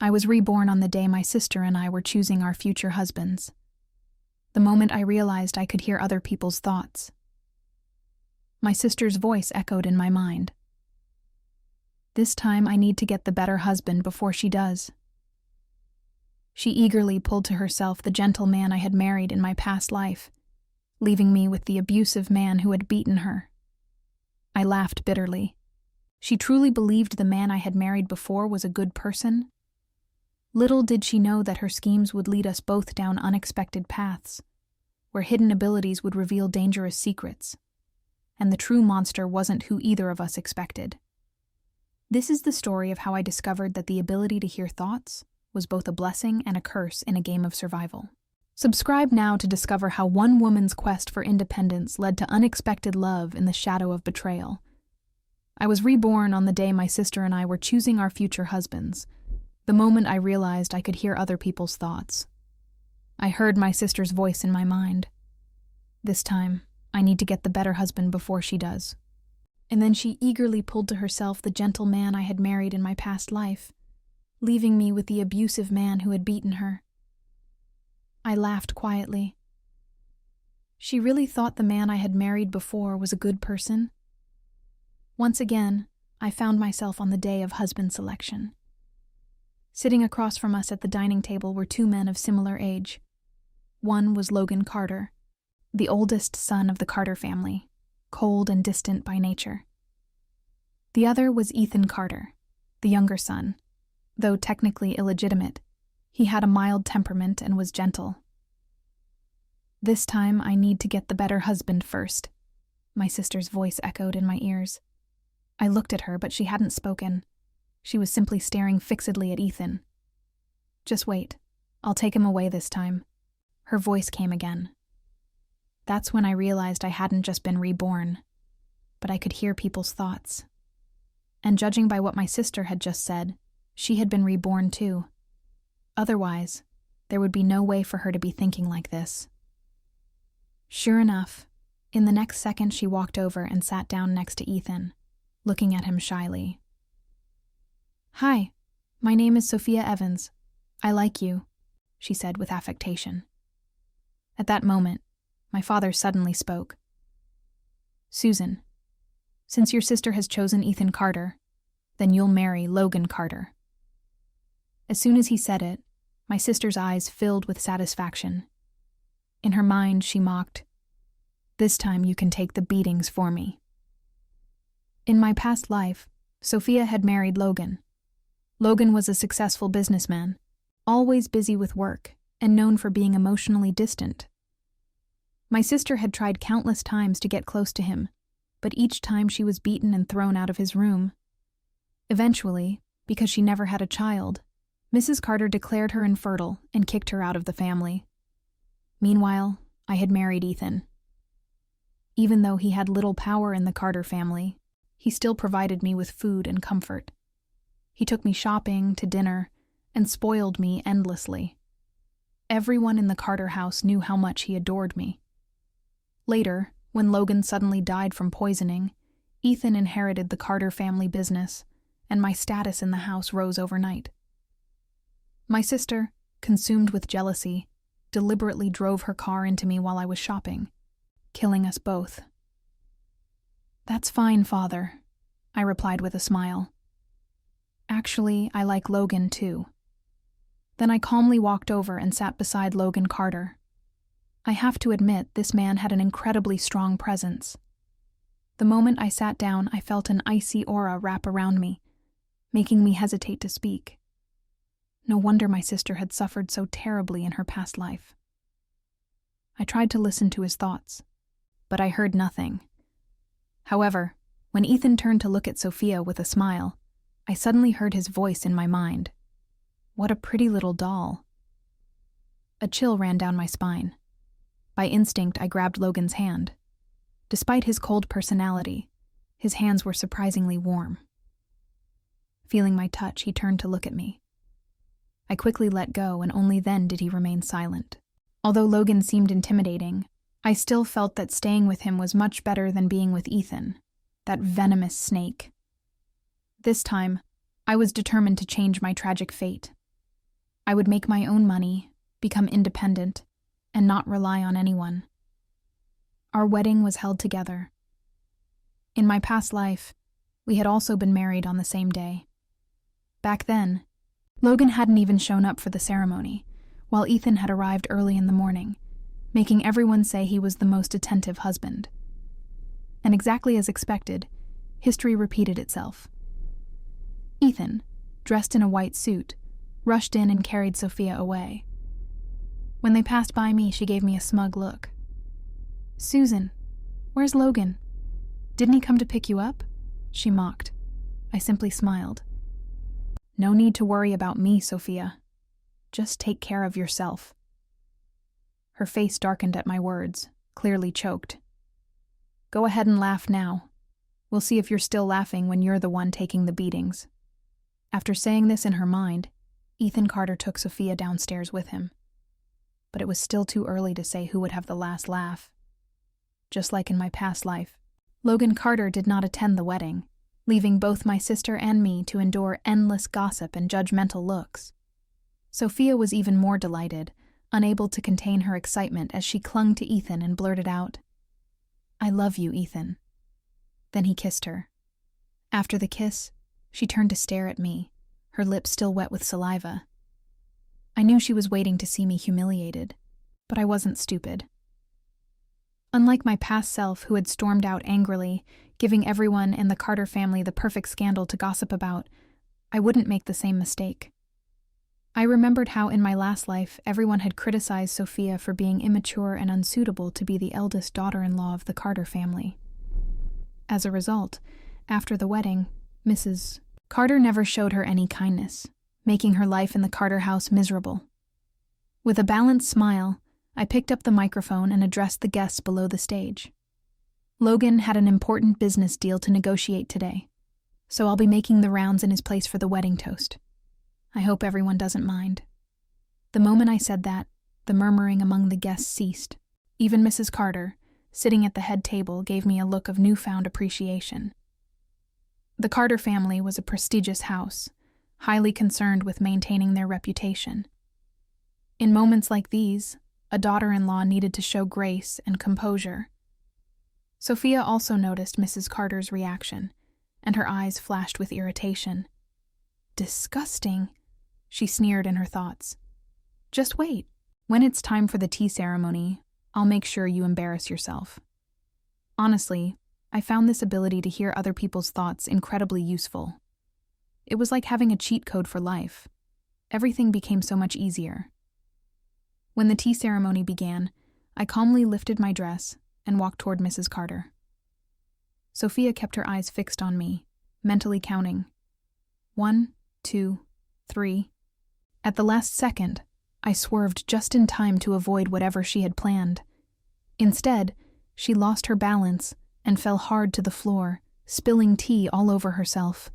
I was reborn on the day my sister and I were choosing our future husbands. The moment I realized I could hear other people's thoughts. My sister's voice echoed in my mind. This time I need to get the better husband before she does. She eagerly pulled to herself the gentle man I had married in my past life, leaving me with the abusive man who had beaten her. I laughed bitterly. She truly believed the man I had married before was a good person? Little did she know that her schemes would lead us both down unexpected paths, where hidden abilities would reveal dangerous secrets, and the true monster wasn't who either of us expected. This is the story of how I discovered that the ability to hear thoughts was both a blessing and a curse in a game of survival. Subscribe now to discover how one woman's quest for independence led to unexpected love in the shadow of betrayal. I was reborn on the day my sister and I were choosing our future husbands, the moment I realized I could hear other people's thoughts. I heard my sister's voice in my mind. This time, I need to get the better husband before she does. And then she eagerly pulled to herself the gentle man I had married in my past life, leaving me with the abusive man who had beaten her. I laughed quietly. She really thought the man I had married before was a good person? Once again, I found myself on the day of husband selection. Sitting across from us at the dining table were two men of similar age. One was Logan Carter, the oldest son of the Carter family, cold and distant by nature. The other was Ethan Carter, the younger son. Though technically illegitimate, he had a mild temperament and was gentle. This time I need to get the better husband first, my sister's voice echoed in my ears. I looked at her, but she hadn't spoken. She was simply staring fixedly at Ethan. Just wait, I'll take him away this time. Her voice came again. That's when I realized I hadn't just been reborn, but I could hear people's thoughts. And judging by what my sister had just said, she had been reborn too. Otherwise, there would be no way for her to be thinking like this. Sure enough, in the next second she walked over and sat down next to Ethan, looking at him shyly. "Hi, my name is Sophia Evans. I like you," she said with affectation. At that moment, my father suddenly spoke. "Susan, since your sister has chosen Ethan Carter, then you'll marry Logan Carter." As soon as he said it, my sister's eyes filled with satisfaction. In her mind, she mocked, "This time you can take the beatings for me." In my past life, Sophia had married Logan. Logan was a successful businessman, always busy with work and known for being emotionally distant. My sister had tried countless times to get close to him, but each time she was beaten and thrown out of his room. Eventually, because she never had a child, Mrs. Carter declared her infertile and kicked her out of the family. Meanwhile, I had married Ethan. Even though he had little power in the Carter family, he still provided me with food and comfort. He took me shopping, to dinner, and spoiled me endlessly. Everyone in the Carter house knew how much he adored me. Later, when Logan suddenly died from poisoning, Ethan inherited the Carter family business, and my status in the house rose overnight. My sister, consumed with jealousy, deliberately drove her car into me while I was shopping, killing us both. "That's fine, Father," I replied with a smile. "Actually, I like Logan too." Then I calmly walked over and sat beside Logan Carter. I have to admit, this man had an incredibly strong presence. The moment I sat down, I felt an icy aura wrap around me, making me hesitate to speak. No wonder my sister had suffered so terribly in her past life. I tried to listen to his thoughts, but I heard nothing. However, when Ethan turned to look at Sophia with a smile, I suddenly heard his voice in my mind. What a pretty little doll. A chill ran down my spine. By instinct, I grabbed Logan's hand. Despite his cold personality, his hands were surprisingly warm. Feeling my touch, he turned to look at me. I quickly let go, and only then did he remain silent. Although Logan seemed intimidating, I still felt that staying with him was much better than being with Ethan, that venomous snake. This time, I was determined to change my tragic fate, I would make my own money, become independent, and not rely on anyone. Our wedding was held together. In my past life, we had also been married on the same day. Back then, Logan hadn't even shown up for the ceremony, while Ethan had arrived early in the morning, making everyone say he was the most attentive husband. And exactly as expected, history repeated itself. Ethan, dressed in a white suit, rushed in and carried Sophia away. When they passed by me, she gave me a smug look. "Susan, where's Logan? Didn't he come to pick you up?" she mocked. I simply smiled. "No need to worry about me, Sophia. Just take care of yourself." Her face darkened at my words, clearly choked. "Go ahead and laugh now. We'll see if you're still laughing when you're the one taking the beatings." After saying this in her mind, Ethan Carter took Sophia downstairs with him. But it was still too early to say who would have the last laugh. Just like in my past life, Logan Carter did not attend the wedding, leaving both my sister and me to endure endless gossip and judgmental looks. Sophia was even more delighted, unable to contain her excitement as she clung to Ethan and blurted out, "I love you, Ethan." Then he kissed her. After the kiss, she turned to stare at me, her lips still wet with saliva. I knew she was waiting to see me humiliated, but I wasn't stupid. Unlike my past self who had stormed out angrily, giving everyone in the Carter family the perfect scandal to gossip about, I wouldn't make the same mistake. I remembered how in my last life everyone had criticized Sophia for being immature and unsuitable to be the eldest daughter-in-law of the Carter family. As a result, after the wedding, Mrs. Carter never showed her any kindness, making her life in the Carter house miserable. With a balanced smile, I picked up the microphone and addressed the guests below the stage. Logan had an important business deal to negotiate today, so I'll be making the rounds in his place for the wedding toast. I hope everyone doesn't mind. The moment I said that, the murmuring among the guests ceased. Even Mrs. Carter, sitting at the head table, gave me a look of newfound appreciation. The Carter family was a prestigious house, highly concerned with maintaining their reputation. In moments like these, a daughter-in-law needed to show grace and composure. Sophia also noticed Mrs. Carter's reaction, and her eyes flashed with irritation. "Disgusting," she sneered in her thoughts. "Just wait. When it's time for the tea ceremony, I'll make sure you embarrass yourself." Honestly, I found this ability to hear other people's thoughts incredibly useful. It was like having a cheat code for life. Everything became so much easier. When the tea ceremony began, I calmly lifted my dress and walked toward Mrs. Carter. Sophia kept her eyes fixed on me, mentally counting. 1, 2, 3. At the last second, I swerved just in time to avoid whatever she had planned. Instead, she lost her balance and fell hard to the floor, spilling tea all over herself.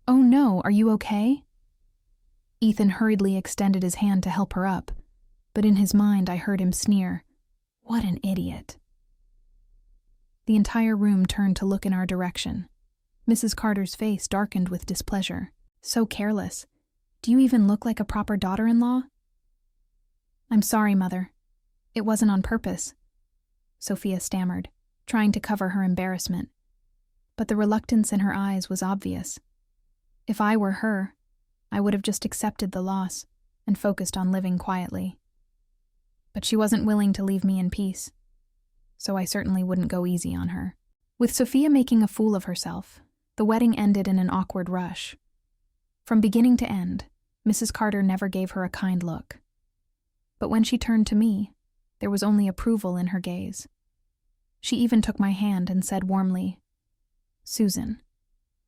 "Oh no, are you okay?" Ethan hurriedly extended his hand to help her up, but in his mind I heard him sneer, "What an idiot." The entire room turned to look in our direction. Mrs. Carter's face darkened with displeasure. "So careless. Do you even look like a proper daughter-in-law?" "I'm sorry, Mother. It wasn't on purpose," Sophia stammered, trying to cover her embarrassment. But the reluctance in her eyes was obvious. If I were her, I would have just accepted the loss and focused on living quietly. But she wasn't willing to leave me in peace, so I certainly wouldn't go easy on her. With Sophia making a fool of herself, the wedding ended in an awkward rush. From beginning to end, Mrs. Carter never gave her a kind look. But when she turned to me, there was only approval in her gaze. She even took my hand and said warmly, "Susan,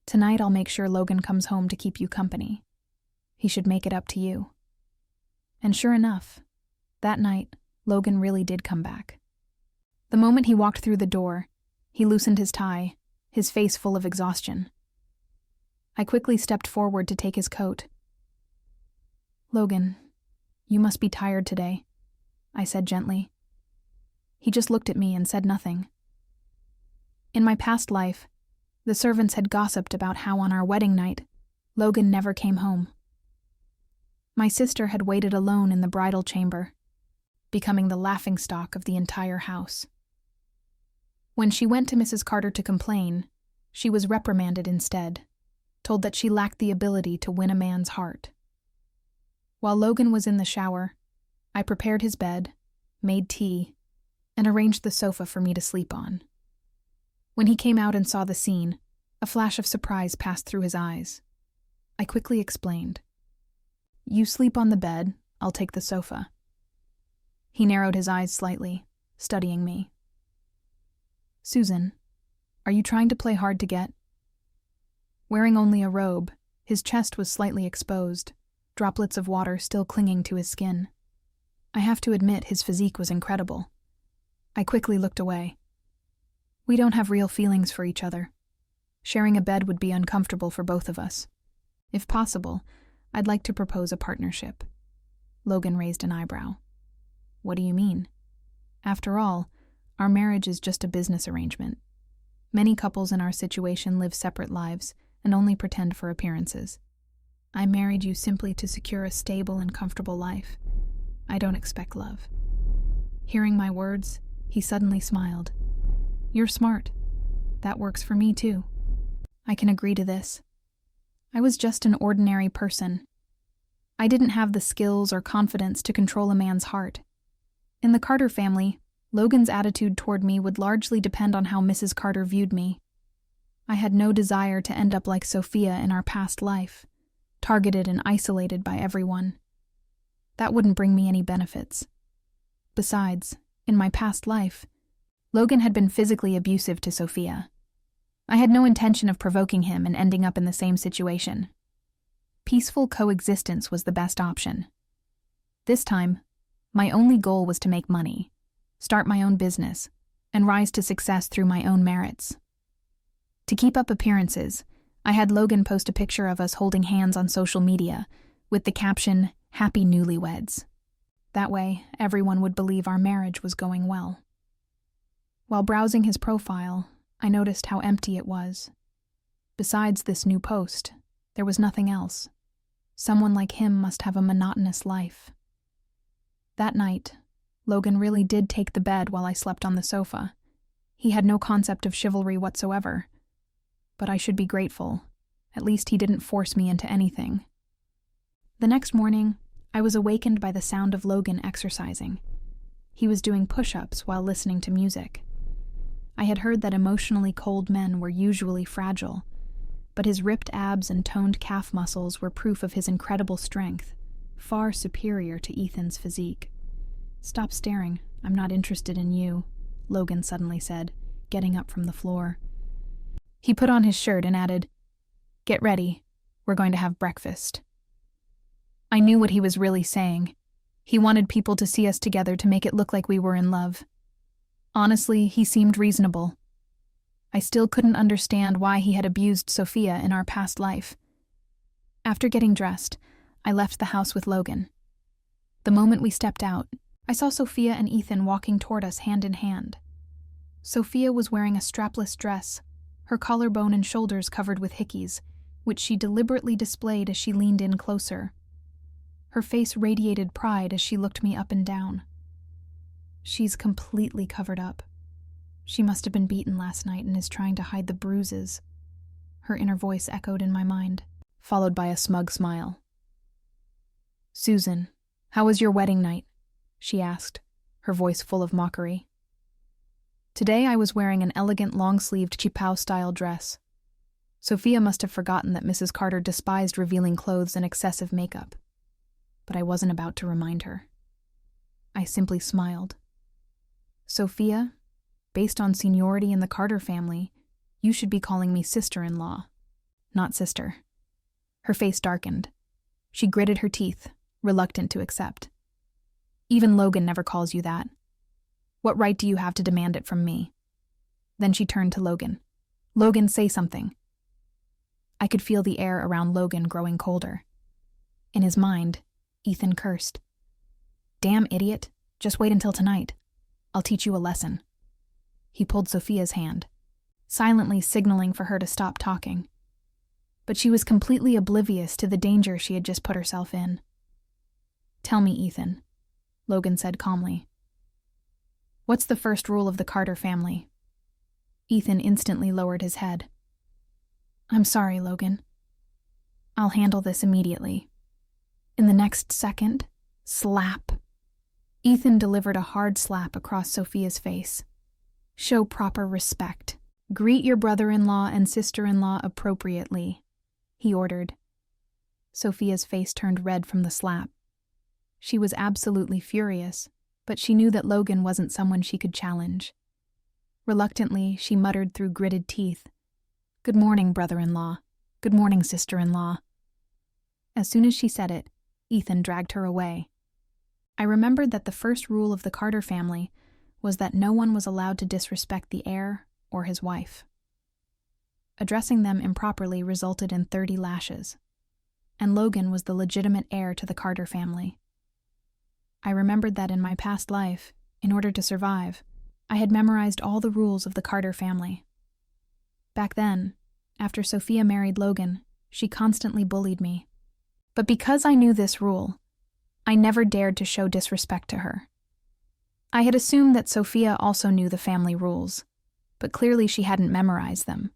tonight I'll make sure Logan comes home to keep you company. He should make it up to you." And sure enough, that night, Logan really did come back. The moment he walked through the door, he loosened his tie, his face full of exhaustion. I quickly stepped forward to take his coat. "Logan, you must be tired today," I said gently. He just looked at me and said nothing. In my past life, the servants had gossiped about how on our wedding night, Logan never came home. My sister had waited alone in the bridal chamber, becoming the laughingstock of the entire house. When she went to Mrs. Carter to complain, she was reprimanded instead, told that she lacked the ability to win a man's heart. While Logan was in the shower, I prepared his bed, made tea, and arranged the sofa for me to sleep on. When he came out and saw the scene, a flash of surprise passed through his eyes. I quickly explained. "You sleep on the bed, I'll take the sofa." He narrowed his eyes slightly, studying me. "Susan, are you trying to play hard to get?" Wearing only a robe, his chest was slightly exposed, droplets of water still clinging to his skin. I have to admit his physique was incredible. I quickly looked away. "We don't have real feelings for each other. Sharing a bed would be uncomfortable for both of us. If possible, I'd like to propose a partnership." Logan raised an eyebrow. "What do you mean?" "After all, our marriage is just a business arrangement. Many couples in our situation live separate lives and only pretend for appearances. I married you simply to secure a stable and comfortable life. I don't expect love." Hearing my words, he suddenly smiled. "You're smart. That works for me too. I can agree to this. I was just an ordinary person. I didn't have the skills or confidence to control a man's heart. In the Carter family, Logan's attitude toward me would largely depend on how Mrs. Carter viewed me. I had no desire to end up like Sophia in our past life, targeted and isolated by everyone. That wouldn't bring me any benefits. Besides, in my past life, Logan had been physically abusive to Sophia. I had no intention of provoking him and ending up in the same situation. Peaceful coexistence was the best option. This time, my only goal was to make money, start my own business, and rise to success through my own merits. To keep up appearances, I had Logan post a picture of us holding hands on social media with the caption, "Happy Newlyweds." That way, everyone would believe our marriage was going well. While browsing his profile, I noticed how empty it was. Besides this new post, there was nothing else. Someone like him must have a monotonous life. That night, Logan really did take the bed while I slept on the sofa. He had no concept of chivalry whatsoever. But I should be grateful. At least he didn't force me into anything. The next morning, I was awakened by the sound of Logan exercising. He was doing push-ups while listening to music. I had heard that emotionally cold men were usually fragile, but his ripped abs and toned calf muscles were proof of his incredible strength, far superior to Ethan's physique. "Stop staring, I'm not interested in you," Logan suddenly said, getting up from the floor. He put on his shirt and added, "Get ready, we're going to have breakfast." I knew what he was really saying. He wanted people to see us together to make it look like we were in love. Honestly, he seemed reasonable. I still couldn't understand why he had abused Sophia in our past life. After getting dressed, I left the house with Logan. The moment we stepped out, I saw Sophia and Ethan walking toward us hand in hand. Sophia was wearing a strapless dress, her collarbone and shoulders covered with hickeys, which she deliberately displayed as she leaned in closer. Her face radiated pride as she looked me up and down. "She's completely covered up. She must have been beaten last night and is trying to hide the bruises." Her inner voice echoed in my mind, followed by a smug smile. "Susan, how was your wedding night?" she asked, her voice full of mockery. Today I was wearing an elegant long-sleeved chipao-style dress. Sophia must have forgotten that Mrs. Carter despised revealing clothes and excessive makeup. But I wasn't about to remind her. I simply smiled. "Sophia, based on seniority in the Carter family, you should be calling me sister-in-law, not sister." Her face darkened. She gritted her teeth, reluctant to accept. "Even Logan never calls you that. What right do you have to demand it from me?" Then she turned to Logan. "Logan, say something." I could feel the air around Logan growing colder. In his mind, Ethan cursed. "Damn idiot, just wait until tonight. I'll teach you a lesson." He pulled Sophia's hand, silently signaling for her to stop talking. But she was completely oblivious to the danger she had just put herself in. "Tell me, Ethan," Logan said calmly. "What's the first rule of the Carter family?" Ethan instantly lowered his head. "I'm sorry, Logan. I'll handle this immediately." In the next second, slap. Ethan delivered a hard slap across Sophia's face. "Show proper respect. Greet your brother-in-law and sister-in-law appropriately," he ordered. Sophia's face turned red from the slap. She was absolutely furious, but she knew that Logan wasn't someone she could challenge. Reluctantly, she muttered through gritted teeth, "Good morning, brother-in-law. Good morning, sister-in-law." As soon as she said it, Ethan dragged her away. I remembered that the first rule of the Carter family was that no one was allowed to disrespect the heir or his wife. Addressing them improperly resulted in 30 lashes, and Logan was the legitimate heir to the Carter family. I remembered that in my past life, in order to survive, I had memorized all the rules of the Carter family. Back then, after Sophia married Logan, she constantly bullied me. But because I knew this rule, I never dared to show disrespect to her. I had assumed that Sophia also knew the family rules, but clearly she hadn't memorized them.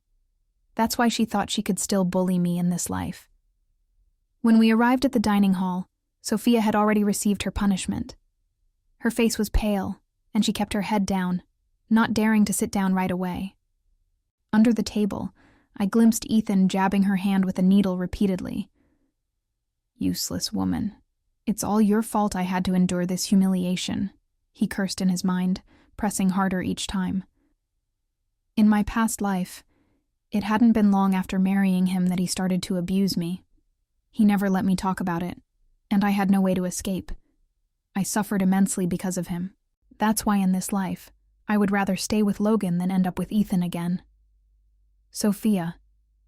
That's why she thought she could still bully me in this life. When we arrived at the dining hall, Sophia had already received her punishment. Her face was pale, and she kept her head down, not daring to sit down right away. Under the table, I glimpsed Ethan jabbing her hand with a needle repeatedly. "Useless woman. It's all your fault I had to endure this humiliation," he cursed in his mind, pressing harder each time. In my past life, it hadn't been long after marrying him that he started to abuse me. He never let me talk about it, and I had no way to escape. I suffered immensely because of him. That's why in this life, I would rather stay with Logan than end up with Ethan again. "Sophia,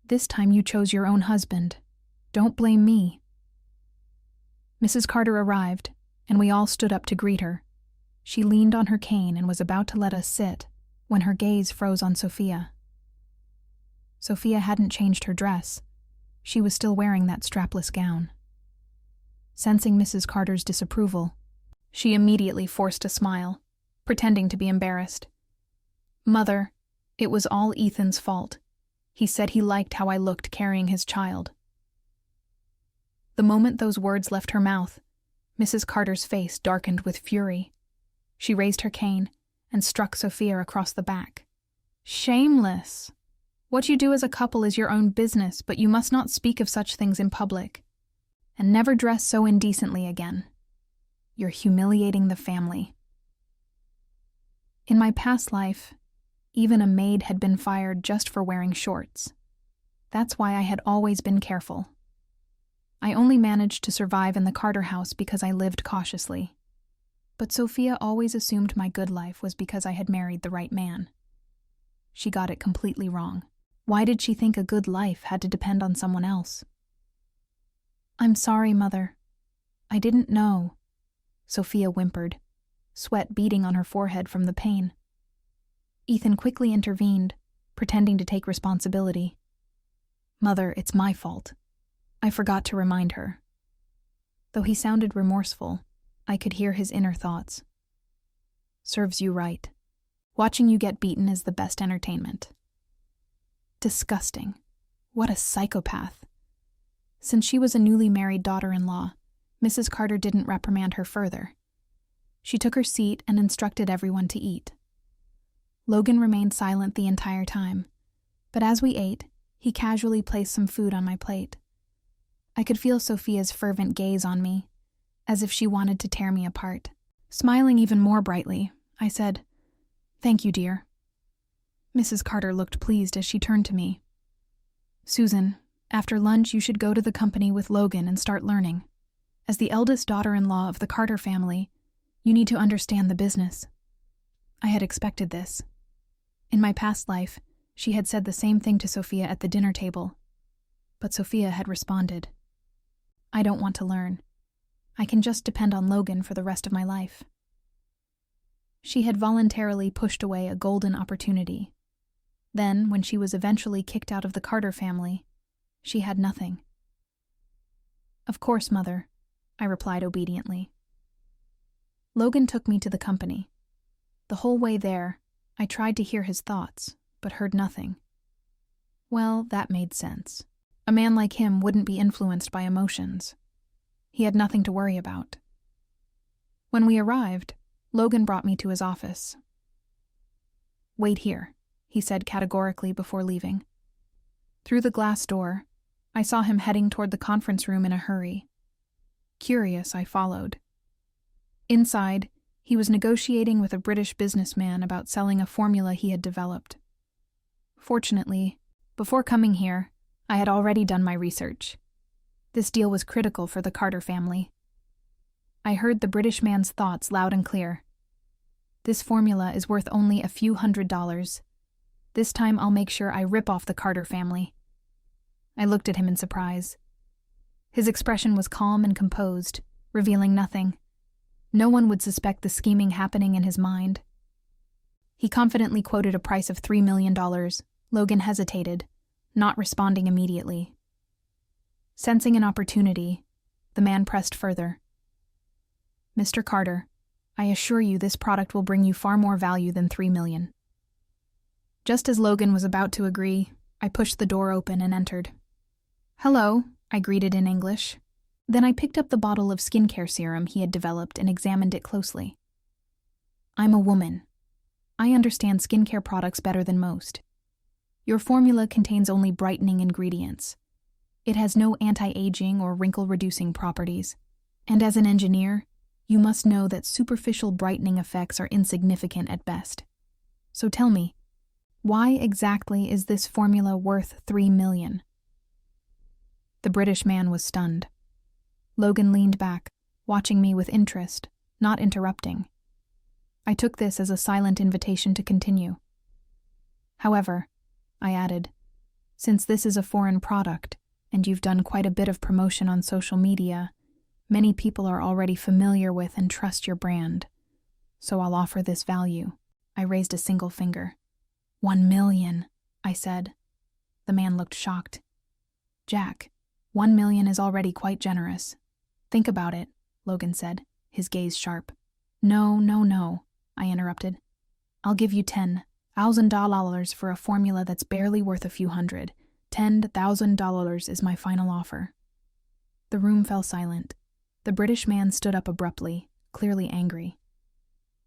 this time you chose your own husband. Don't blame me." Mrs. Carter arrived, and we all stood up to greet her. She leaned on her cane and was about to let us sit when her gaze froze on Sophia. Sophia hadn't changed her dress. She was still wearing that strapless gown. Sensing Mrs. Carter's disapproval, she immediately forced a smile, pretending to be embarrassed. "Mother, it was all Ethan's fault. He said he liked how I looked carrying his child." The moment those words left her mouth, Mrs. Carter's face darkened with fury. She raised her cane and struck Sophia across the back. "Shameless! What you do as a couple is your own business, but you must not speak of such things in public. And never dress so indecently again. You're humiliating the family." In my past life, even a maid had been fired just for wearing shorts. That's why I had always been careful. I only managed to survive in the Carter house because I lived cautiously. But Sophia always assumed my good life was because I had married the right man. She got it completely wrong. Why did she think a good life had to depend on someone else? "I'm sorry, Mother. I didn't know," Sophia whimpered, sweat beading on her forehead from the pain. Ethan quickly intervened, pretending to take responsibility. "Mother, it's my fault. I forgot to remind her." Though he sounded remorseful, I could hear his inner thoughts. "Serves you right. Watching you get beaten is the best entertainment." Disgusting. What a psychopath. Since she was a newly married daughter-in-law, Mrs. Carter didn't reprimand her further. She took her seat and instructed everyone to eat. Logan remained silent the entire time, but as we ate, he casually placed some food on my plate. I could feel Sophia's fervent gaze on me, as if she wanted to tear me apart. Smiling even more brightly, I said, "Thank you, dear." Mrs. Carter looked pleased as she turned to me. "Susan, after lunch you should go to the company with Logan and start learning. As the eldest daughter-in-law of the Carter family, you need to understand the business." I had expected this. In my past life, she had said the same thing to Sophia at the dinner table. But Sophia had responded, "I don't want to learn. I can just depend on Logan for the rest of my life." She had voluntarily pushed away a golden opportunity. Then, when she was eventually kicked out of the Carter family, she had nothing. "Of course, Mother. I replied obediently. Logan took me to the company. The whole way there, I tried to hear his thoughts, but heard nothing. Well, that made sense. A man like him wouldn't be influenced by emotions. He had nothing to worry about. When we arrived, Logan brought me to his office. "Wait here," he said categorically before leaving. Through the glass door, I saw him heading toward the conference room in a hurry. Curious, I followed. Inside, he was negotiating with a British businessman about selling a formula he had developed. Fortunately, before coming here, I had already done my research. This deal was critical for the Carter family. I heard the British man's thoughts loud and clear. "This formula is worth only a few $100s. This time I'll make sure I rip off the Carter family." I looked at him in surprise. His expression was calm and composed, revealing nothing. No one would suspect the scheming happening in his mind. He confidently quoted a price of $3 million. Logan hesitated, not responding immediately. Sensing an opportunity, the man pressed further. "Mr. Carter, I assure you this product will bring you far more value than $3 million. Just as Logan was about to agree, I pushed the door open and entered. "Hello," I greeted in English. Then I picked up the bottle of skincare serum he had developed and examined it closely. "I'm a woman. I understand skincare products better than most. Your formula contains only brightening ingredients. It has no anti-aging or wrinkle-reducing properties. And as an engineer, you must know that superficial brightening effects are insignificant at best. So tell me, why exactly is this formula worth $3 million? The British man was stunned. Logan leaned back, watching me with interest, not interrupting. I took this as a silent invitation to continue. "However," I added, "since this is a foreign product, and you've done quite a bit of promotion on social media, many people are already familiar with and trust your brand. So I'll offer this value." I raised a single finger. $1 million, I said. The man looked shocked. "Jack, $1 million is already quite generous. Think about it," Logan said, his gaze sharp. No, I interrupted. "I'll give you $10,000 for a formula that's barely worth a few hundred. $10,000 is my final offer." The room fell silent. The British man stood up abruptly, clearly angry.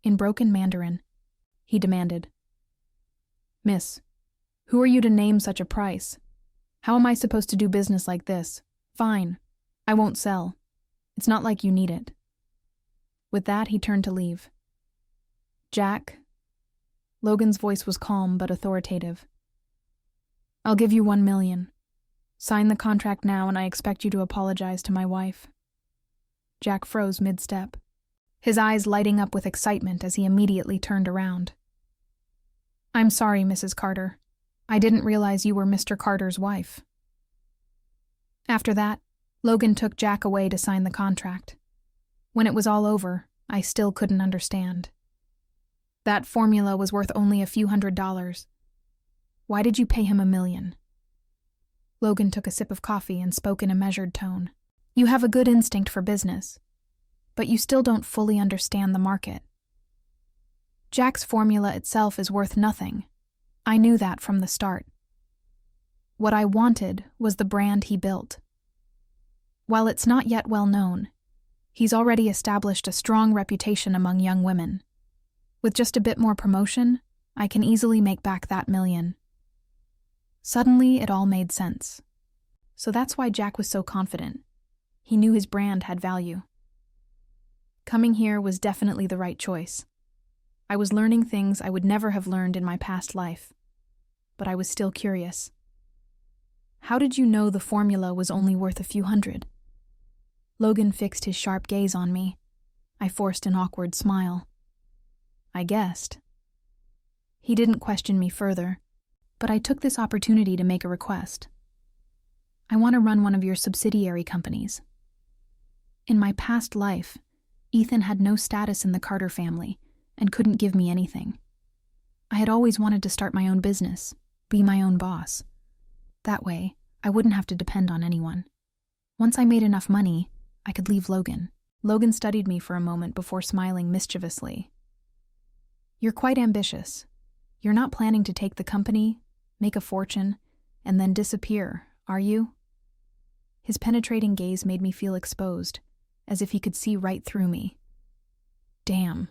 In broken Mandarin, he demanded, "Miss, who are you to name such a price? How am I supposed to do business like this? Fine, I won't sell. It's not like you need it." With that, he turned to leave. "Jack," Logan's voice was calm but authoritative, "I'll give you $1 million. Sign the contract now and I expect you to apologize to my wife." Jack froze mid-step, his eyes lighting up with excitement as he immediately turned around. "I'm sorry, Mrs. Carter. I didn't realize you were Mr. Carter's wife." After that, Logan took Jack away to sign the contract. When it was all over, I still couldn't understand. That formula was worth only a few $100s. Why did you pay him $1 million? Logan took a sip of coffee and spoke in a measured tone. "You have a good instinct for business, but you still don't fully understand the market. Jack's formula itself is worth nothing. I knew that from the start. What I wanted was the brand he built. While it's not yet well known, he's already established a strong reputation among young women. With just a bit more promotion, I can easily make back that $1 million. Suddenly, it all made sense. So that's why Jack was so confident. He knew his brand had value. Coming here was definitely the right choice. I was learning things I would never have learned in my past life, but I was still curious. "How did you know the formula was only worth a few hundred?" Logan fixed his sharp gaze on me. I forced an awkward smile. "I guessed." He didn't question me further, but I took this opportunity to make a request. "I want to run one of your subsidiary companies." In my past life, Ethan had no status in the Carter family and couldn't give me anything. I had always wanted to start my own business, be my own boss. That way, I wouldn't have to depend on anyone. Once I made enough money, I could leave Logan. Logan studied me for a moment before smiling mischievously. You're quite ambitious. You're not planning to take the company, make a fortune, and then disappear, are you? His penetrating gaze made me feel exposed, as if he could see right through me. Damn.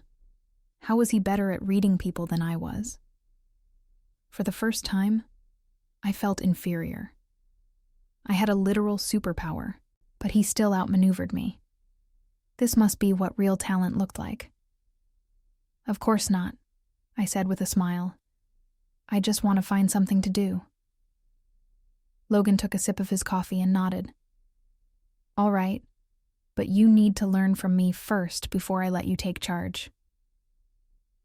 How was he better at reading people than I was? For the first time, I felt inferior. I had a literal superpower, but he still outmaneuvered me. This must be what real talent looked like. Of course not, I said with a smile. I just want to find something to do. Logan took a sip of his coffee and nodded. All right, but you need to learn from me first before I let you take charge.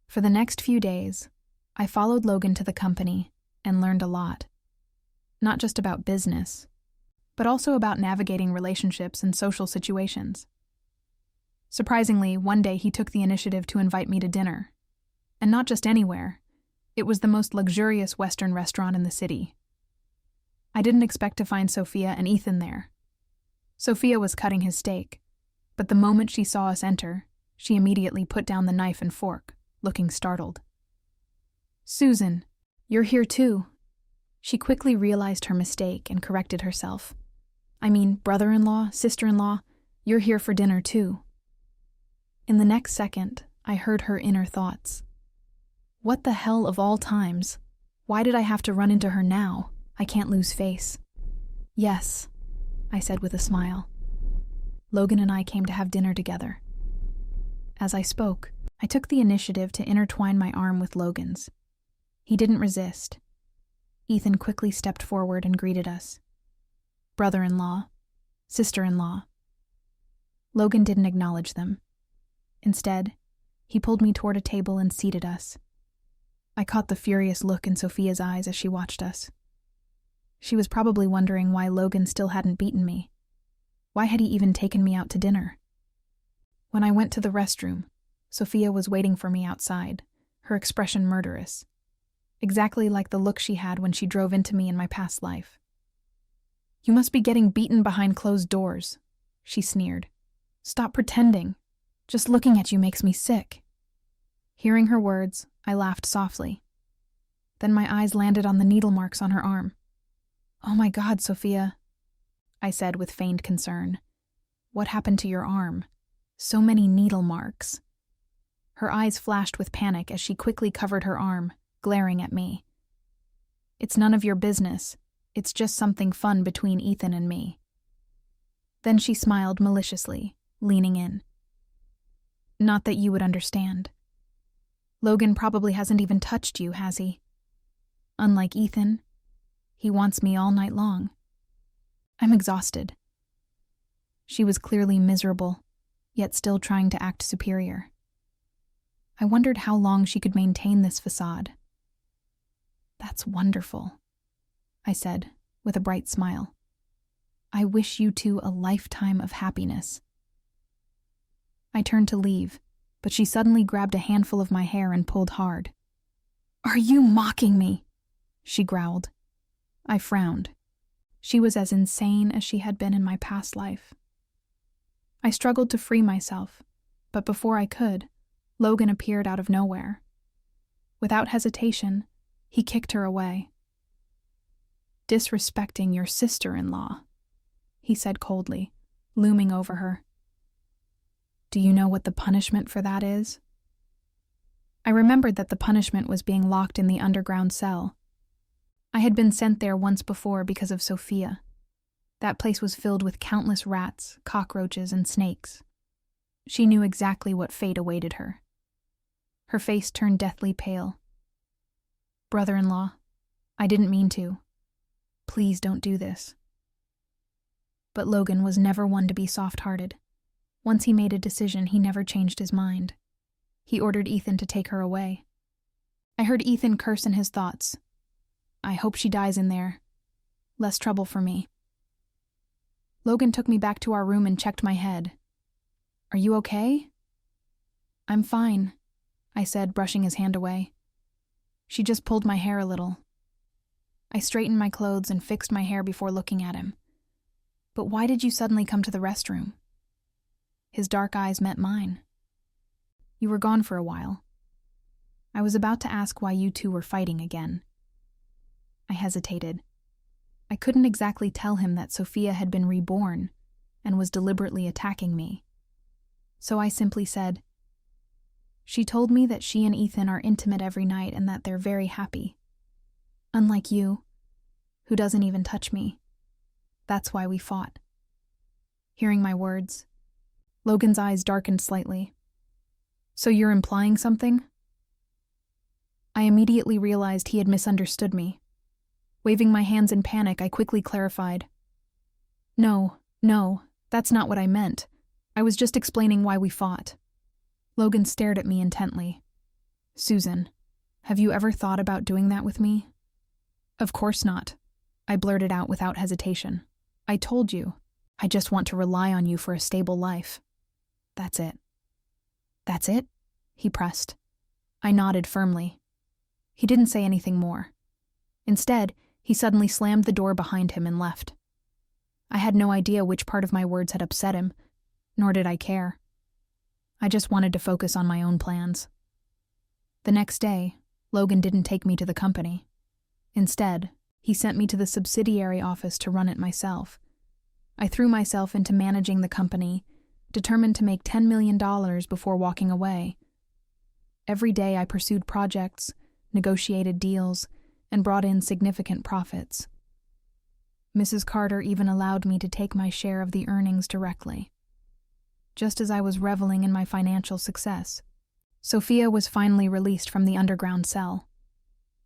For the next few days, I followed Logan to the company and learned a lot. Not just about business, but also about navigating relationships and social situations. Surprisingly, one day he took the initiative to invite me to dinner. And not just anywhere. It was the most luxurious Western restaurant in the city. I didn't expect to find Sophia and Ethan there. Sophia was cutting his steak, but the moment she saw us enter, she immediately put down the knife and fork, looking startled. Susan, you're here too. She quickly realized her mistake and corrected herself. I mean, brother-in-law, sister-in-law, you're here for dinner too. In the next second, I heard her inner thoughts. What the hell of all times? Why did I have to run into her now? I can't lose face. Yes, I said with a smile. Logan and I came to have dinner together. As I spoke, I took the initiative to intertwine my arm with Logan's. He didn't resist. Ethan quickly stepped forward and greeted us. Brother-in-law, sister-in-law. Logan didn't acknowledge them. Instead, he pulled me toward a table and seated us. I caught the furious look in Sophia's eyes as she watched us. She was probably wondering why Logan still hadn't beaten me. Why had he even taken me out to dinner? When I went to the restroom, Sophia was waiting for me outside, her expression murderous. Exactly like the look she had when she drove into me in my past life. You must be getting beaten behind closed doors, she sneered. Stop pretending. Just looking at you makes me sick. Hearing her words, I laughed softly. Then my eyes landed on the needle marks on her arm. Oh my God, Sophia, I said with feigned concern. What happened to your arm? So many needle marks. Her eyes flashed with panic as she quickly covered her arm, glaring at me. It's none of your business. It's just something fun between Ethan and me. Then she smiled maliciously, leaning in. Not that you would understand. Logan probably hasn't even touched you, has he? Unlike Ethan, he wants me all night long. I'm exhausted. She was clearly miserable, yet still trying to act superior. I wondered how long she could maintain this facade. That's wonderful, I said, with a bright smile. I wish you two a lifetime of happiness. I turned to leave, but she suddenly grabbed a handful of my hair and pulled hard. Are you mocking me? She growled. I frowned. She was as insane as she had been in my past life. I struggled to free myself, but before I could, Logan appeared out of nowhere. Without hesitation, he kicked her away. Disrespecting your sister-in-law, he said coldly, looming over her. Do you know what the punishment for that is? I remembered that the punishment was being locked in the underground cell. I had been sent there once before because of Sophia. That place was filled with countless rats, cockroaches, and snakes. She knew exactly what fate awaited her. Her face turned deathly pale. Brother-in-law, I didn't mean to. Please don't do this. But Logan was never one to be soft-hearted. Once he made a decision, he never changed his mind. He ordered Ethan to take her away. I heard Ethan curse in his thoughts. I hope she dies in there. Less trouble for me. Logan took me back to our room and checked my head. Are you okay? I'm fine, I said, brushing his hand away. She just pulled my hair a little. I straightened my clothes and fixed my hair before looking at him. But why did you suddenly come to the restroom? His dark eyes met mine. You were gone for a while. I was about to ask why you two were fighting again. I hesitated. I couldn't exactly tell him that Sophia had been reborn and was deliberately attacking me. So I simply said, "She told me that she and Ethan are intimate every night and that they're very happy. Unlike you, who doesn't even touch me. That's why we fought." Hearing my words, Logan's eyes darkened slightly. "So you're implying something?" I immediately realized he had misunderstood me. Waving my hands in panic, I quickly clarified. No, that's not what I meant. I was just explaining why we fought." Logan stared at me intently. "Susan, have you ever thought about doing that with me?" "Of course not," I blurted out without hesitation. "I told you, I just want to rely on you for a stable life. That's it." "That's it?" he pressed. I nodded firmly. He didn't say anything more. Instead, he suddenly slammed the door behind him and left. I had no idea which part of my words had upset him, nor did I care. I just wanted to focus on my own plans. The next day, Logan didn't take me to the company. Instead, he sent me to the subsidiary office to run it myself. I threw myself into managing the company, determined to make $10 million before walking away. Every day I pursued projects, negotiated deals, and brought in significant profits. Mrs. Carter even allowed me to take my share of the earnings directly. Just as I was reveling in my financial success, Sophia was finally released from the underground cell.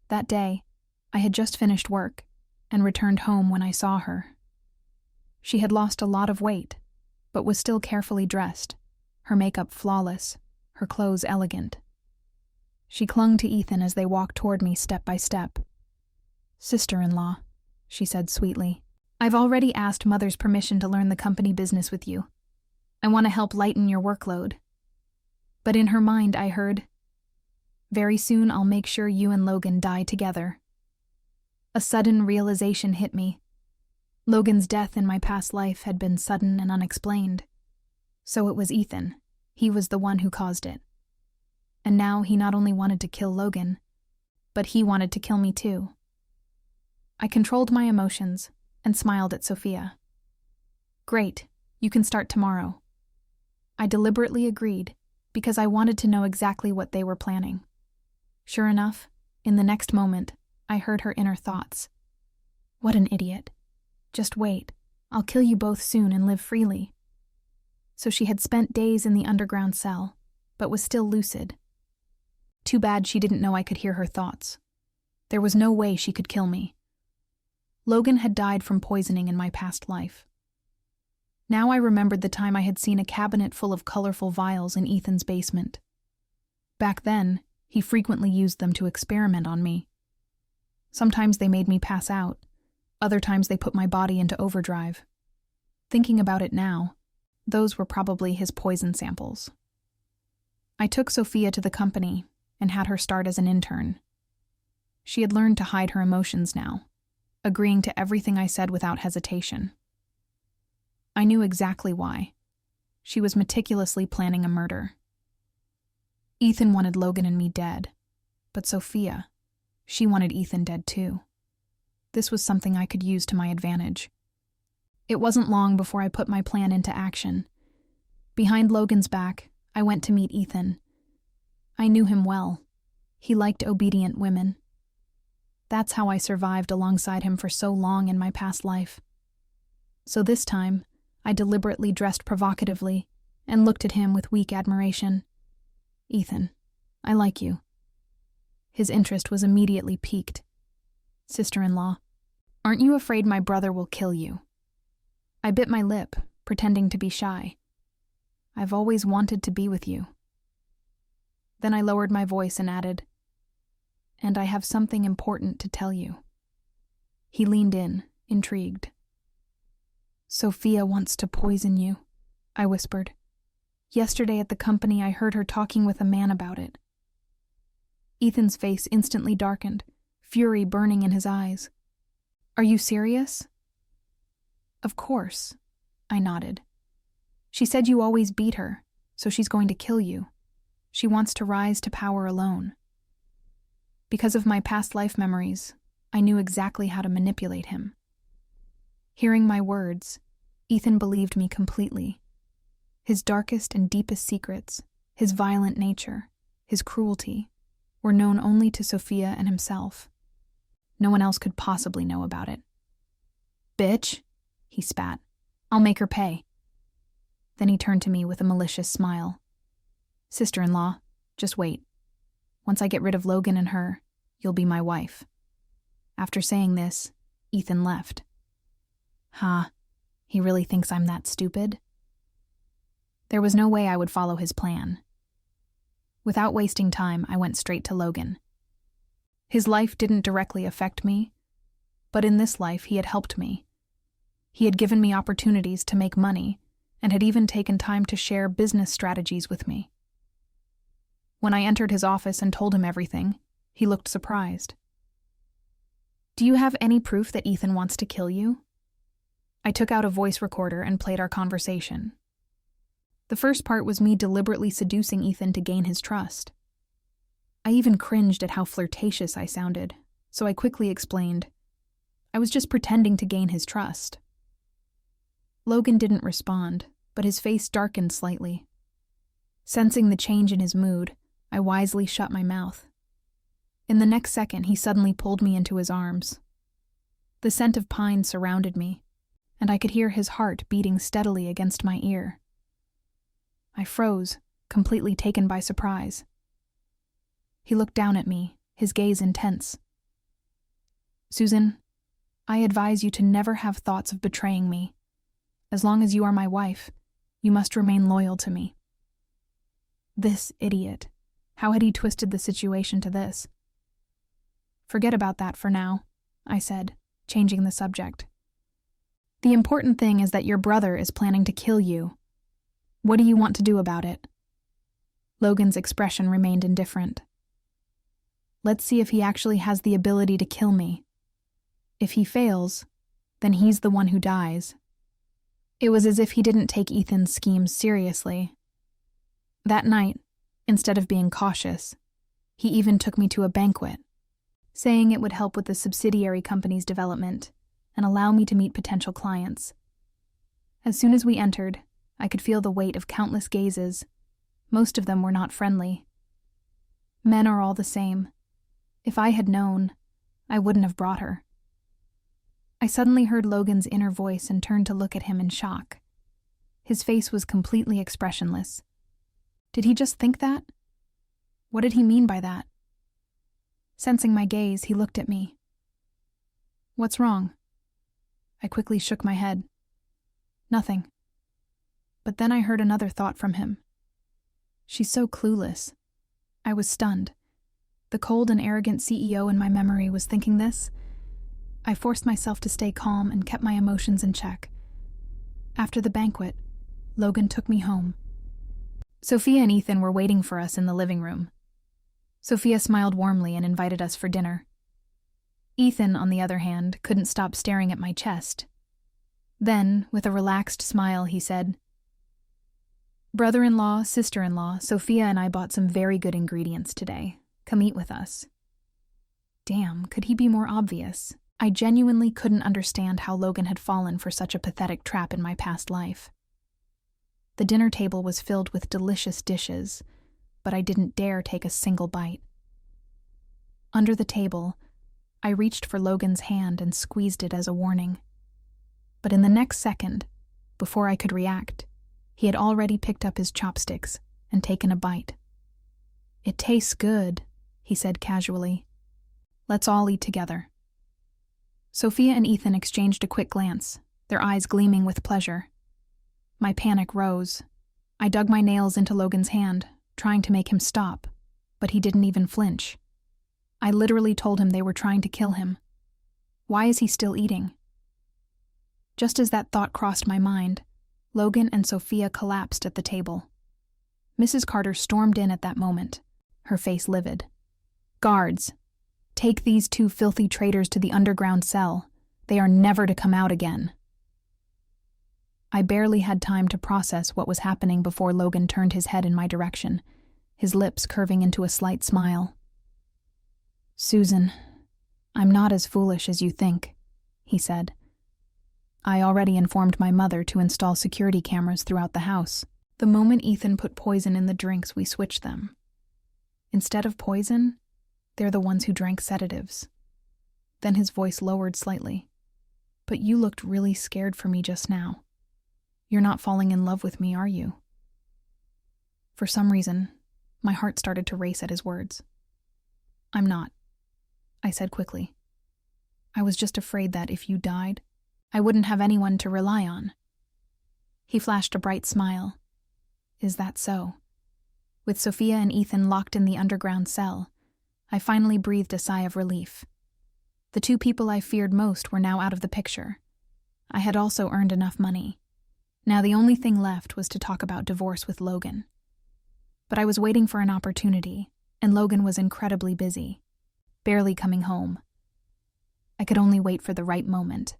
That day, I had just finished work and returned home when I saw her. She had lost a lot of weight, but was still carefully dressed, her makeup flawless, her clothes elegant. She clung to Ethan as they walked toward me step by step. "Sister-in-law," she said sweetly, "I've already asked Mother's permission to learn the company business with you. I want to help lighten your workload." But in her mind I heard, "Very soon I'll make sure you and Logan die together." A sudden realization hit me. Logan's death in my past life had been sudden and unexplained. So it was Ethan. He was the one who caused it. And now he not only wanted to kill Logan, but he wanted to kill me too. I controlled my emotions and smiled at Sophia. "Great, you can start tomorrow." I deliberately agreed because I wanted to know exactly what they were planning. Sure enough, in the next moment, I heard her inner thoughts. "What an idiot. Just wait. I'll kill you both soon and live freely." So she had spent days in the underground cell, but was still lucid. Too bad she didn't know I could hear her thoughts. There was no way she could kill me. Logan had died from poisoning in my past life. Now I remembered the time I had seen a cabinet full of colorful vials in Ethan's basement. Back then, he frequently used them to experiment on me. Sometimes they made me pass out. Other times they put my body into overdrive. Thinking about it now, those were probably his poison samples. I took Sophia to the company and had her start as an intern. She had learned to hide her emotions now, agreeing to everything I said without hesitation. I knew exactly why. She was meticulously planning a murder. Ethan wanted Logan and me dead, but Sophia, she wanted Ethan dead too. This was something I could use to my advantage. It wasn't long before I put my plan into action. Behind Logan's back, I went to meet Ethan. I knew him well. He liked obedient women. That's how I survived alongside him for so long in my past life. So this time, I deliberately dressed provocatively and looked at him with weak admiration. "Ethan, I like you." His interest was immediately piqued. "Sister-in-law, aren't you afraid my brother will kill you?" I bit my lip, pretending to be shy. "I've always wanted to be with you." Then I lowered my voice and added, "And I have something important to tell you." He leaned in, intrigued. "Sophia wants to poison you," I whispered. "Yesterday at the company I heard her talking with a man about it." Ethan's face instantly darkened, fury burning in his eyes. "Are you serious?" "Of course," I nodded. She said you always beat her, so she's going to kill you. She wants to rise to power alone. Because of my past life memories, I knew exactly how to manipulate him. Hearing my words, Ethan believed me completely. His darkest and deepest secrets, his violent nature, his cruelty, were known only to Sophia and himself. No one else could possibly know about it. "Bitch," he spat. "I'll make her pay." Then he turned to me with a malicious smile. "Sister-in-law, just wait. Once I get rid of Logan and her, you'll be my wife." After saying this, Ethan left. He really thinks I'm that stupid? There was no way I would follow his plan. Without wasting time, I went straight to Logan. His life didn't directly affect me, but in this life he had helped me. He had given me opportunities to make money, and had even taken time to share business strategies with me. When I entered his office and told him everything, he looked surprised. "Do you have any proof that Ethan wants to kill you?" I took out a voice recorder and played our conversation. The first part was me deliberately seducing Ethan to gain his trust. I even cringed at how flirtatious I sounded, so I quickly explained. I was just pretending to gain his trust. Logan didn't respond, but his face darkened slightly. Sensing the change in his mood, I wisely shut my mouth. In the next second, he suddenly pulled me into his arms. The scent of pine surrounded me, and I could hear his heart beating steadily against my ear. I froze, completely taken by surprise. He looked down at me, his gaze intense. "Susan, I advise you to never have thoughts of betraying me. As long as you are my wife, you must remain loyal to me." This idiot. How had he twisted the situation to this? "Forget about that for now," I said, changing the subject. "The important thing is that your brother is planning to kill you. What do you want to do about it?" Logan's expression remained indifferent. "Let's see if he actually has the ability to kill me. If he fails, then he's the one who dies." It was as if he didn't take Ethan's schemes seriously. That night, instead of being cautious, he even took me to a banquet, saying it would help with the subsidiary company's development and allow me to meet potential clients. As soon as we entered, I could feel the weight of countless gazes. Most of them were not friendly. Men are all the same. If I had known, I wouldn't have brought her. I suddenly heard Logan's inner voice and turned to look at him in shock. His face was completely expressionless. Did he just think that? What did he mean by that? Sensing my gaze, he looked at me. "What's wrong?" I quickly shook my head. "Nothing." But then I heard another thought from him. She's so clueless. I was stunned. The cold and arrogant CEO in my memory was thinking this. I forced myself to stay calm and kept my emotions in check. After the banquet, Logan took me home. Sophia and Ethan were waiting for us in the living room. Sophia smiled warmly and invited us for dinner. Ethan, on the other hand, couldn't stop staring at my chest. Then, with a relaxed smile, he said, "Brother-in-law, sister-in-law, Sophia and I bought some very good ingredients today. Come eat with us." Damn, could he be more obvious? I genuinely couldn't understand how Logan had fallen for such a pathetic trap in my past life. The dinner table was filled with delicious dishes, but I didn't dare take a single bite. Under the table, I reached for Logan's hand and squeezed it as a warning. But in the next second, before I could react, he had already picked up his chopsticks and taken a bite. "It tastes good," he said casually. "Let's all eat together." Sophia and Ethan exchanged a quick glance, their eyes gleaming with pleasure. My panic rose. I dug my nails into Logan's hand, trying to make him stop, but he didn't even flinch. I literally told him they were trying to kill him. Why is he still eating? Just as that thought crossed my mind, Logan and Sophia collapsed at the table. Mrs. Carter stormed in at that moment, her face livid. "Guards, take these two filthy traitors to the underground cell. They are never to come out again." I barely had time to process what was happening before Logan turned his head in my direction, his lips curving into a slight smile. "Susan, I'm not as foolish as you think," he said. "I already informed my mother to install security cameras throughout the house. The moment Ethan put poison in the drinks, we switched them. Instead of poison, they're the ones who drank sedatives." Then his voice lowered slightly. "But you looked really scared for me just now. You're not falling in love with me, are you?" For some reason, my heart started to race at his words. "I'm not," I said quickly. "I was just afraid that if you died, I wouldn't have anyone to rely on." He flashed a bright smile. "Is that so?" With Sophia and Ethan locked in the underground cell, I finally breathed a sigh of relief. The two people I feared most were now out of the picture. I had also earned enough money. Now the only thing left was to talk about divorce with Logan. But I was waiting for an opportunity, and Logan was incredibly busy, barely coming home. I could only wait for the right moment.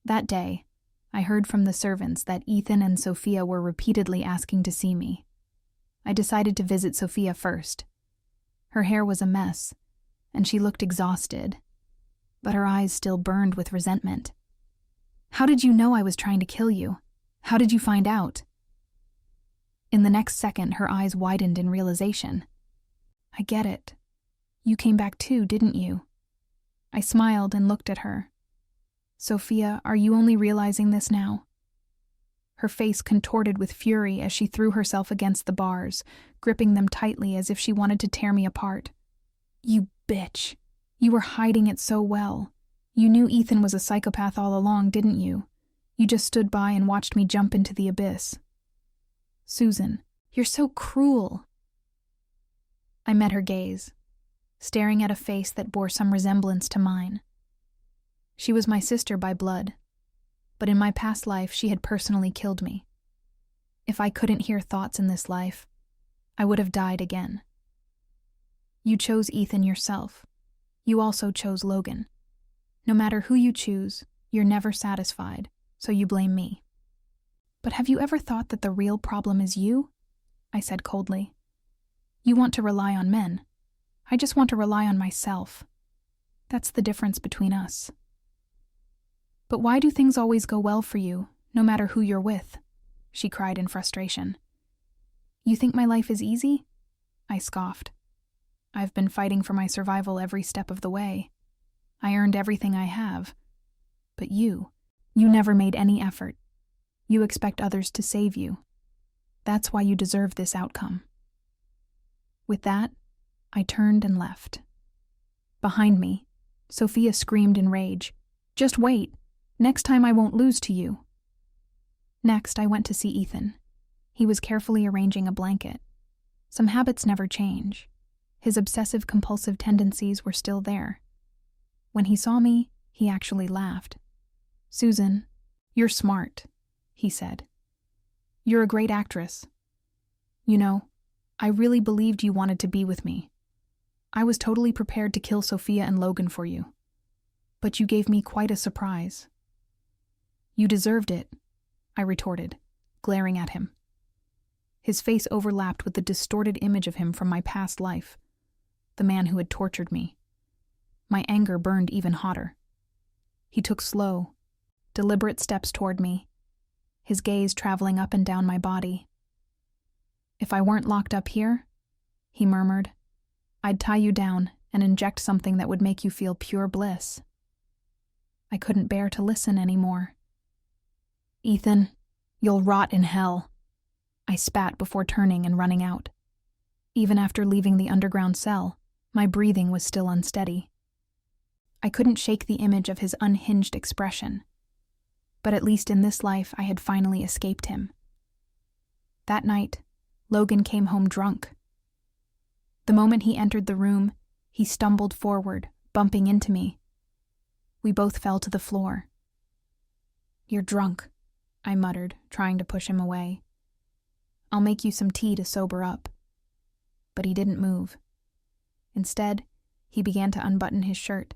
That day, I heard from the servants that Ethan and Sophia were repeatedly asking to see me. I decided to visit Sophia first. Her hair was a mess, and she looked exhausted, but her eyes still burned with resentment. "How did you know I was trying to kill you? How did you find out?" In the next second, her eyes widened in realization. "I get it. You came back too, didn't you?" I smiled and looked at her. "Sophia, are you only realizing this now?" Her face contorted with fury as she threw herself against the bars, gripping them tightly as if she wanted to tear me apart. "You bitch. You were hiding it so well. You knew Ethan was a psychopath all along, didn't you? You just stood by and watched me jump into the abyss." "Susan, you're so cruel." I met her gaze, staring at a face that bore some resemblance to mine. She was my sister by blood, but in my past life she had personally killed me. If I couldn't hear thoughts in this life, I would have died again. "You chose Ethan yourself. You also chose Logan. No matter who you choose, you're never satisfied, so you blame me." "But have you ever thought that the real problem is you?" I said coldly. "You want to rely on men. I just want to rely on myself. That's the difference between us." "But why do things always go well for you, no matter who you're with?" she cried in frustration. "You think my life is easy?" I scoffed. "I've been fighting for my survival every step of the way. I earned everything I have. But you never made any effort. You expect others to save you. That's why you deserve this outcome." With that, I turned and left. Behind me, Sophia screamed in rage. "Just wait. Next time I won't lose to you." Next, I went to see Ethan. He was carefully arranging a blanket. Some habits never change. His obsessive-compulsive tendencies were still there. When he saw me, he actually laughed. "Susan, you're smart," he said. "You're a great actress. You know, I really believed you wanted to be with me. I was totally prepared to kill Sophia and Logan for you. But you gave me quite a surprise." "You deserved it," I retorted, glaring at him. His face overlapped with the distorted image of him from my past life, the man who had tortured me. My anger burned even hotter. He took slow, deliberate steps toward me, his gaze traveling up and down my body. "If I weren't locked up here," he murmured, "I'd tie you down and inject something that would make you feel pure bliss." I couldn't bear to listen anymore. "Ethan, you'll rot in hell," I spat before turning and running out. Even after leaving the underground cell, my breathing was still unsteady. I couldn't shake the image of his unhinged expression. But at least in this life I had finally escaped him. That night, Logan came home drunk. The moment he entered the room, he stumbled forward, bumping into me. We both fell to the floor. "You're drunk," I muttered, trying to push him away. "I'll make you some tea to sober up." But he didn't move. Instead, he began to unbutton his shirt,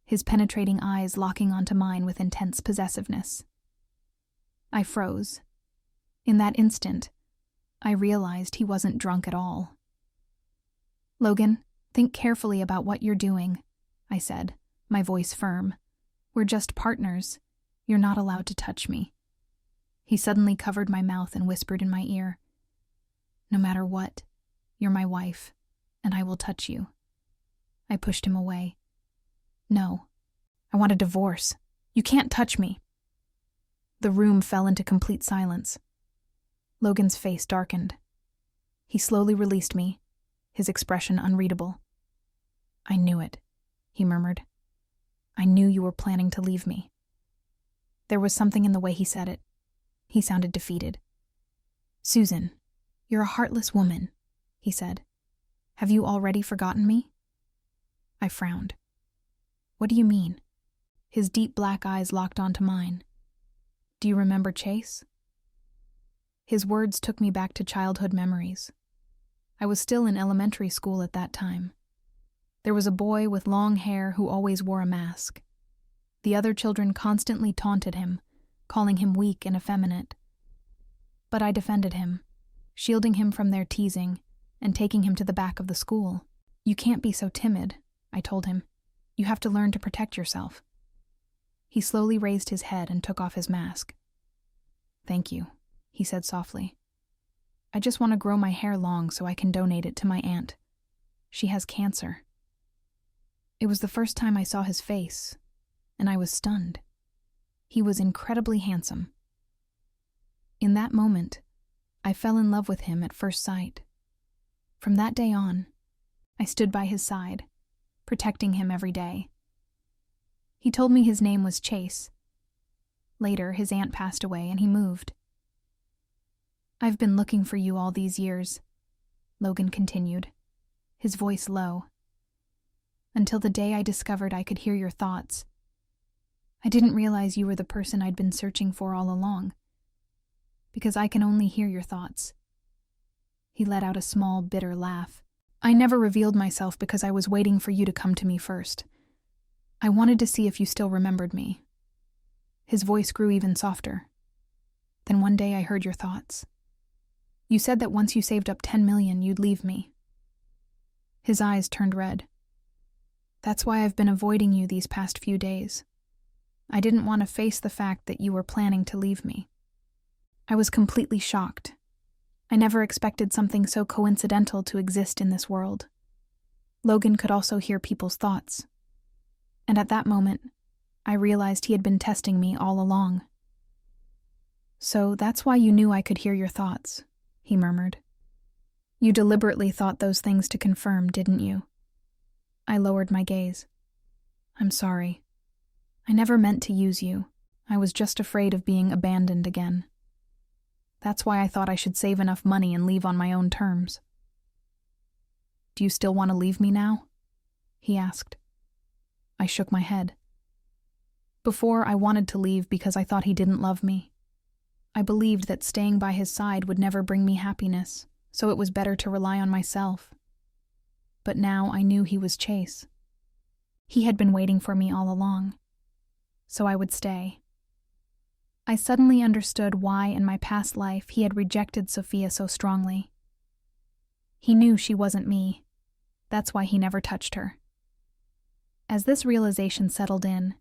his penetrating eyes locking onto mine with intense possessiveness. I froze. In that instant, I realized he wasn't drunk at all. "Logan, think carefully about what you're doing," I said, my voice firm. "We're just partners. You're not allowed to touch me." He suddenly covered my mouth and whispered in my ear, "No matter what, you're my wife, and I will touch you." I pushed him away. "No, I want a divorce. You can't touch me." The room fell into complete silence. Logan's face darkened. He slowly released me, his expression unreadable. "I knew it," he murmured. "I knew you were planning to leave me." There was something in the way he said it. He sounded defeated. "Susan, you're a heartless woman," he said. "Have you already forgotten me?" I frowned. "What do you mean?" His deep black eyes locked onto mine. "Do you remember Chase?" His words took me back to childhood memories. I was still in elementary school at that time. There was a boy with long hair who always wore a mask. The other children constantly taunted him, calling him weak and effeminate. But I defended him, shielding him from their teasing and taking him to the back of the school. "You can't be so timid," I told him. "You have to learn to protect yourself." He slowly raised his head and took off his mask. "Thank you," he said softly. "I just want to grow my hair long so I can donate it to my aunt. She has cancer." It was the first time I saw his face, and I was stunned. He was incredibly handsome. In that moment, I fell in love with him at first sight. From that day on, I stood by his side, protecting him every day. He told me his name was Chase. Later, his aunt passed away and he moved. "I've been looking for you all these years," Logan continued, his voice low, "until the day I discovered I could hear your thoughts. I didn't realize you were the person I'd been searching for all along, because I can only hear your thoughts." He let out a small, bitter laugh. "I never revealed myself because I was waiting for you to come to me first. I wanted to see if you still remembered me." His voice grew even softer. "Then one day I heard your thoughts. You said that once you saved up 10 million, you'd leave me." His eyes turned red. "That's why I've been avoiding you these past few days. I didn't want to face the fact that you were planning to leave me." I was completely shocked. I never expected something so coincidental to exist in this world. Logan could also hear people's thoughts. And at that moment, I realized he had been testing me all along. "So that's why you knew I could hear your thoughts," he murmured. "You deliberately thought those things to confirm, didn't you?" I lowered my gaze. "I'm sorry. I never meant to use you. I was just afraid of being abandoned again. That's why I thought I should save enough money and leave on my own terms." "Do you still want to leave me now?" he asked. I shook my head. Before, I wanted to leave because I thought he didn't love me. I believed that staying by his side would never bring me happiness, so it was better to rely on myself. But now I knew he was Chase. He had been waiting for me all along, so I would stay. I suddenly understood why in my past life he had rejected Sophia so strongly. He knew she wasn't me. That's why he never touched her. As this realization settled in,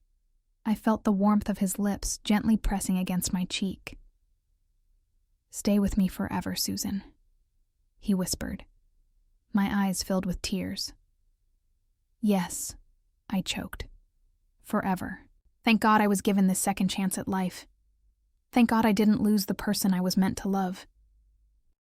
I felt the warmth of his lips gently pressing against my cheek. "Stay with me forever, Susan," he whispered. My eyes filled with tears. "Yes," I choked. "Forever. Thank God I was given this second chance at life. Thank God I didn't lose the person I was meant to love."